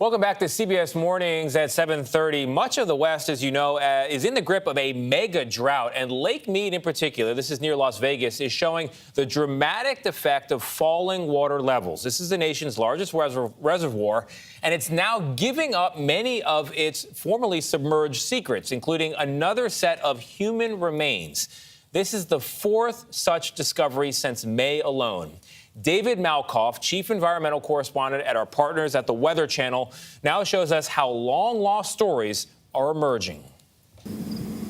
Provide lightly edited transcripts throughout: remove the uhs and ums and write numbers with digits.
Welcome back to CBS Mornings at 7:30. Much of the West, as you know, is in the grip of a mega drought. And Lake Mead in particular, this is near Las Vegas, is showing the dramatic effect of falling water levels. This is the nation's largest reservoir, and it's now giving up many of its formerly submerged secrets, including another set of human remains. This is the fourth such discovery since May alone. David Malkoff, chief environmental correspondent at our partners at the Weather Channel, now shows us how long-lost stories are emerging.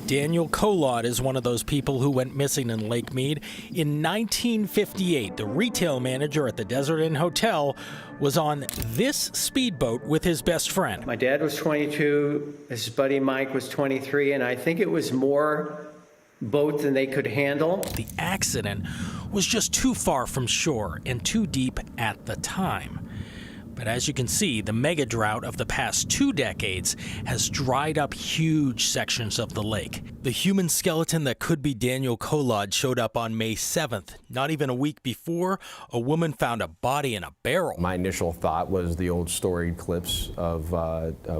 Daniel Kolod is one of those people who went missing in Lake Mead. In 1958, the retail manager at the Desert Inn Hotel was on this speedboat with his best friend. My dad was 22, his buddy Mike was 23, and I think it was more boat than they could handle. The accident was just too far from shore and too deep at the time. But as you can see, the mega drought of the past 2 decades has dried up huge sections of the lake. The human skeleton that could be Daniel Kolod showed up on May 7th. Not even a week before, a woman found a body in a barrel. My initial thought was the old storied clips of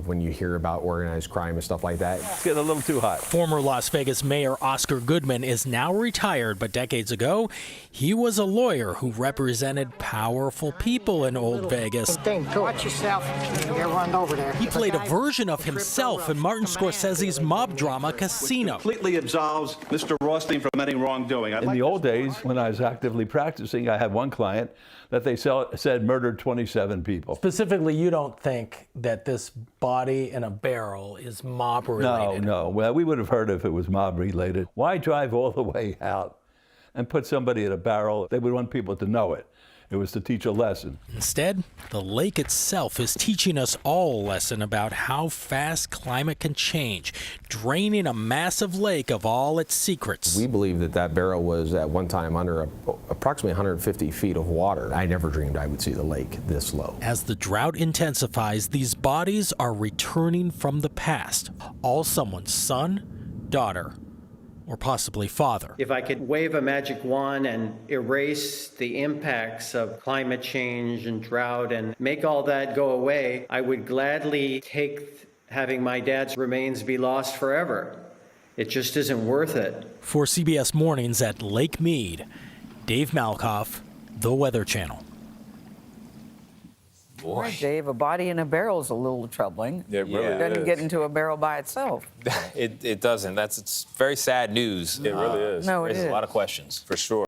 when you hear about organized crime and stuff like that. It's getting a little too hot. Former Las Vegas Mayor Oscar Goodman is now retired, but decades ago, he was a lawyer who represented powerful people in Old Vegas. Watch yourself. You'll get run over there. He played a version of himself in Martin Scorsese's mob drama Casino. Completely absolves Mr. Rothstein from any wrongdoing. In the old days, when I was actively practicing, I had one client that they said murdered 27 people. Specifically, you don't think that this body in a barrel is mob related? No. Well, we would have heard if it was mob related. Why drive all the way out and put somebody in a barrel? They would want people to know it. It was to teach a lesson. Instead, the lake itself is teaching us all a lesson about how fast climate can change, draining a massive lake of all its secrets. We believe that barrel was at one time under approximately 150 feet of water. I never dreamed I would see the lake this low. As the drought intensifies, these bodies are returning from the past, all someone's son, daughter, or possibly father. If I could wave a magic wand and erase the impacts of climate change and drought and make all that go away, I would gladly take having my dad's remains be lost forever. It just isn't worth it. For CBS Mornings at Lake Mead, Dave Malkoff, The Weather Channel. Boy. Dave, a body in a barrel is a little troubling. It really It doesn't is. get into a barrel by itself. It doesn't. It's very sad news. It really is. No, it Raises is. a lot of questions. For sure.